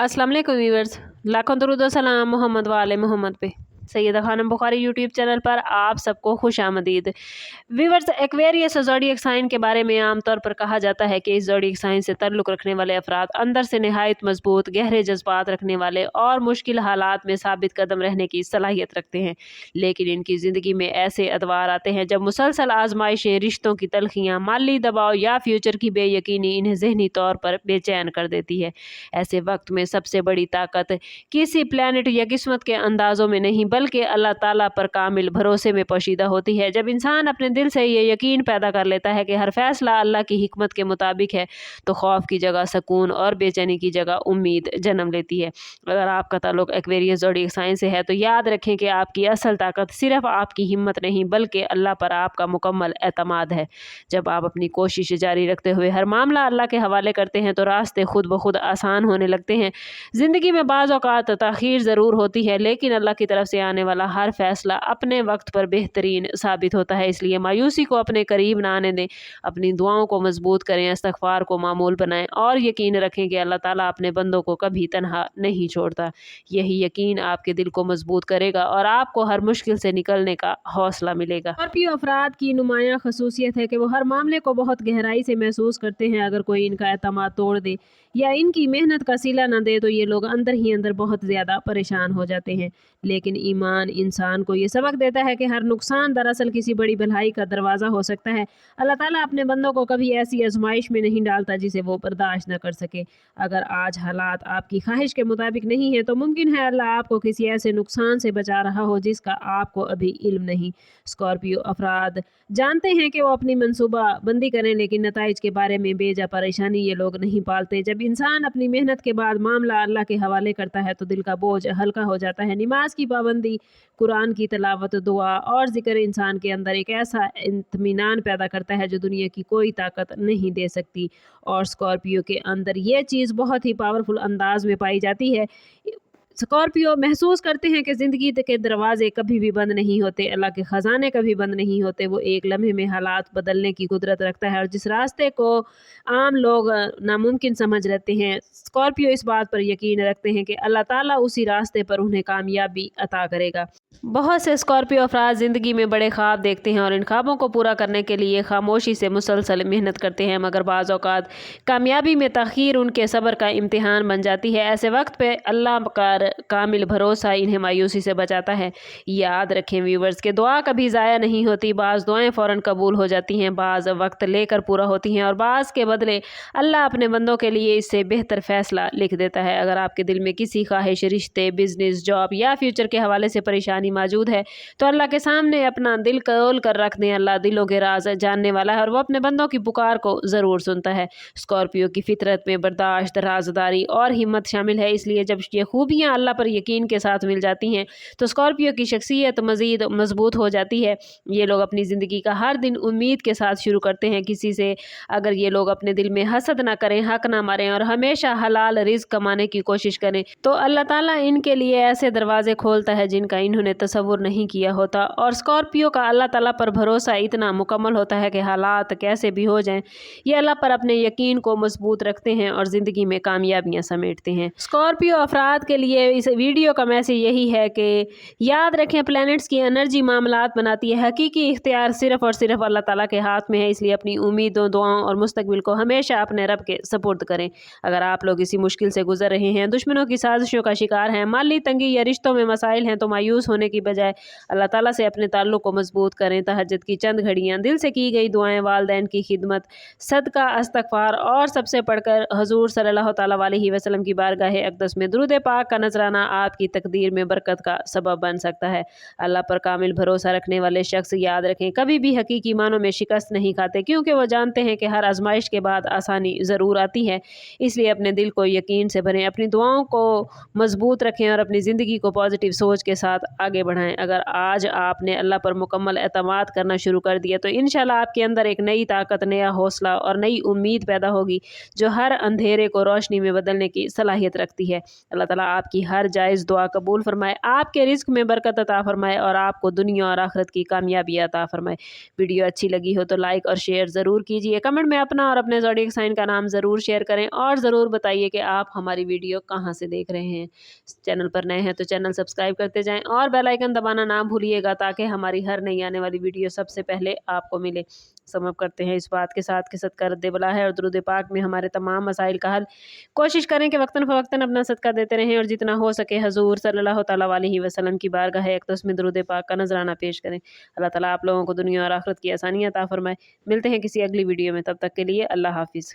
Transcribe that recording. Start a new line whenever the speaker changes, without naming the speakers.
अस्सलाम वालेकुम व्यूअर्स, लाखों दरूद व सलाम मोहम्मद वाले मोहम्मद पे। सैयदा खानम बुखारी यूट्यूब चैनल पर आप सबको खुश आमदीद। व्यूअर्स, एक्वेरियस ज़ोडिएक साइन के बारे में आमतौर पर कहा जाता है कि इस ज़ोडिएक साइन से ताल्लुक़ रखने वाले अफराद अंदर से नहायत मजबूत, गहरे जज्बात रखने वाले और मुश्किल हालात में साबित कदम रहने की सलाहियत रखते हैं। लेकिन इनकी ज़िंदगी में ऐसे अदवार आते हैं जब मुसलसल आजमाइशें, रिश्तों की तलखियाँ, माली दबाव या फ्यूचर की बेयकीनी इन्हें जहनी तौर पर बेचैन कर देती है। ऐसे वक्त में सबसे बड़ी ताकत किसी प्लैनेट या किस्मत के अंदाज़ों में नहीं बल्कि अल्लाह ताला पर कामिल भरोसे में पोशीदा होती है। जब इंसान अपने दिल से ये यकीन पैदा कर लेता है कि हर फैसला अल्लाह की हिकमत के मुताबिक है, तो खौफ की जगह सुकून और बेचैनी की जगह उम्मीद जन्म लेती है। अगर आपका ताल्लुक एक्वेरियस ज़ोडिएक साइन से है तो याद रखें कि आपकी असल ताकत सिर्फ आपकी हिम्मत नहीं बल्कि अल्लाह पर आपका मुकम्मल एतमाद है। जब आप अपनी कोशिश जारी रखते हुए हर मामला अल्लाह के हवाले करते हैं तो रास्ते खुद ब खुद आसान होने लगते हैं। ज़िंदगी में बाज़ औक़ात ताख़ीर ज़रूर होती है, लेकिन अल्लाह की तरफ से आने वाला हर फैसला अपने वक्त पर बेहतरीन साबित होता है। इसलिए मायूसी को अपने करीब ना आने दें, अपनी दुआओं को मजबूत करें, इस्तिग़फ़ार को मामूल बनाएं और यकीन रखें कि अल्लाह ताला अपने बंदों को कभी तन्हा नहीं छोड़ता। यही यकीन आपके दिल को मजबूत करेगा और आपको हर मुश्किल से निकलने का हौसला मिलेगा। स्कॉर्पियो अफराद की नुमायां खसूसियत है कि वो हर मामले को बहुत गहराई से महसूस करते हैं। अगर कोई इनका एतमाद तोड़ दे या इनकी मेहनत का सिला न दे तो ये लोग अंदर ही अंदर बहुत ज़्यादा परेशान हो जाते हैं। लेकिन ईमान इंसान को ये सबक देता है कि हर नुकसान दरअसल किसी बड़ी भलाई का दरवाज़ा हो सकता है। अल्लाह ताला अपने बंदों को कभी ऐसी आजमाइश में नहीं डालता जिसे वो बर्दाश्त न कर सके। अगर आज हालात आपकी ख्वाहिश के मुताबिक नहीं है तो मुमकिन है अल्लाह आपको किसी ऐसे नुकसान से बचा रहा हो जिसका आपको अभी इल्म नहीं। स्कॉर्पियो अफराद जानते हैं कि वो अपनी मनसूबा बंदी करें, लेकिन नताइज के बारे में बेजा परेशानी ये लोग नहीं पालते। जब इंसान अपनी मेहनत के बाद मामला अल्लाह के हवाले करता है तो दिल का बोझ हल्का हो जाता है। नमाज की पाबंदी, कुरान की तलावत, दुआ और जिक्र इंसान के अंदर एक ऐसा इत्मीनान पैदा करता है जो दुनिया की कोई ताकत नहीं दे सकती। और स्कॉर्पियो के अंदर ये चीज़ बहुत ही पावरफुल अंदाज में पाई जाती है। स्कॉर्पियो महसूस करते हैं कि ज़िंदगी के दरवाजे कभी भी बंद नहीं होते, अल्लाह के ख़जाने कभी बंद नहीं होते। वो एक लम्हे में हालात बदलने की कुदरत रखता है और जिस रास्ते को आम लोग नामुमकिन समझ लेते हैं, स्कॉर्पियो इस बात पर यकीन रखते हैं कि अल्लाह ताला उसी रास्ते पर उन्हें कामयाबी अता करेगा। बहुत से स्कॉर्पियो अफराद ज़िंदगी में बड़े ख्वाब देखते हैं और इन ख्वाबों को पूरा करने के लिए खामोशी से मुसलसल मेहनत करते हैं, मगर बाज़ औक़ात कामयाबी में ताख़ीर उनके सब्र का इम्तिहान बन जाती है। ऐसे वक्त पे अल्लाह का कामिल भरोसा इन्हें मायूसी से बचाता है। याद रखें व्यूवर्स के दुआ कभी ज़ाया नहीं होती। बाज़ दुआएं फ़ौरन कबूल हो जाती हैं, बाज़ वक्त लेकर पूरा होती हैं और बाज़ के बदले अल्लाह अपने बंदों के लिए इससे बेहतर फ़ैसला लिख देता है। अगर आपके दिल में किसी ख्वाहिश, रिश्ते, बिज़नेस, जॉब या फ्यूचर के हवाले से परेशानी मौजूद है तो अल्लाह के सामने अपना दिल खोल कर रख दें। अल्लाह दिलों के राज जानने वाला है और वो अपने बंदों की पुकार को ज़रूर सुनता है। स्कॉर्पियो की फितरत में बर्दाश्त, राजदारी और हिम्मत शामिल है, इसलिए जब ये खूबियाँ अल्लाह पर यकीन के साथ मिल जाती हैं तो स्कॉर्पियो की शख्सियत मज़ीद मजबूत हो जाती है। ये लोग अपनी ज़िंदगी का हर दिन उम्मीद के साथ शुरू करते हैं किसी से। अगर ये लोग अपने दिल में हसद ना करें, हक ना मारें और हमेशा हलाल रिज़्क कमाने की कोशिश करें तो अल्लाह ताला इनके लिए ऐसे दरवाजे खोलता है जिनका इन्होंने तसव्वुर नहीं किया होता। और स्कॉर्पियो का अल्लाह ताला पर भरोसा इतना मुकम्मल होता है कि हालात कैसे भी हो जाएं, ये अल्लाह पर अपने यकीन को मजबूत रखते हैं और ज़िंदगी में कामयाबियाँ समेटते हैं। स्कॉर्पियो अफराद के लिए इस वीडियो का मैसेज यही है कि याद रखें प्लैनेट्स की एनर्जी मामलात बनाती है, हकीकी इख्तियार सिर्फ़ और सिर्फ अल्लाह ताला के हाथ में है। इसलिए अपनी उम्मीदों, दुआओं और मुस्तकबिल को हमेशा अपने रब के सपुर्द करें। अगर आप लोग इसी मुश्किल से गुजर रहे हैं, दुश्मनों की साजिशों का शिकार हैं, माली तंगी या रिश्तों में मसाइल हैं, तो मायूस होने की बजाय अल्लाह ताला से अपने ताल्लुक़ को मजबूत करें। तहज्जुद की चंद घड़ियाँ, दिल से की गई दुआएं, वालिदैन की खिदमत, सदका, इस्तिग़फ़ार और सबसे पढ़कर हुज़ूर सल्लल्लाहु तआला अलैहि वसल्लम की बारगाह अक़दस में दुरूद पाक का नजराना आपकी तकदीर में बरकत का सबब बन सकता है। अल्लाह पर कामिल भरोसा रखने वाले शख्स याद रखें कभी भी हकीकी मानों में शिकस्त नहीं खाते, क्योंकि वो जानते हैं कि हर आजमाइश के बाद आसानी ज़रूर आती है। इसलिए अपने दिल को यकीन से भरें, अपनी दुआओं को मजबूत रखें और अपनी ज़िंदगी को पॉजिटिव सोच के साथ आगे बढ़ाएं। अगर आज आपने अल्लाह पर मुकम्मल एतमाद करना शुरू कर दिया तो इंशाल्लाह आपके अंदर एक नई ताकत, नया हौसला और नई उम्मीद पैदा होगी जो हर अंधेरे को रोशनी में बदलने की सलाहियत रखती है। अल्लाह ताला आपकी आपकी हर जायज़ दुआ कबूल फरमाए, आपके रिज़्क में बरकत अता फरमाए और आपको दुनिया और आखिरत की कामयाबी अता फरमाए। वीडियो अच्छी लगी हो तो लाइक और शेयर ज़रूर कीजिए। कमेंट में अपना और अपने ज़ोडिएक साइन का नाम ज़रूर शेयर करें और ज़रूर बताइए कि आप हमारी वीडियो कहाँ से देख रहे हैं। चैनल पर नए हैं तो चैनल सब्सक्राइब करते जाएँ और बेल आइकन दबाना ना भूलिएगा, ताकि हमारी हर नई आने वाली वीडियो सबसे पहले आपको मिले। समझ करते हैं इस बात के साथ कि सदका रद्द बला है और दुरूद पाक में हमारे तमाम मसाइल का हल। कोशिश करें कि वक्तन फ़वक्तन अपना सदका देते रहें और जितना हो सके हजूर सल्लल्लाहु तआला अलैहि वसल्लम की बारगाह अक़दस में दुरूद पाक का नजराना पेश करें। अल्लाह ताला आप लोगों को दुनिया और आखिरत की आसानियाँ अता फरमाए। मिलते हैं किसी अगली वीडियो में, तब तक के लिए अल्लाह हाफिज़।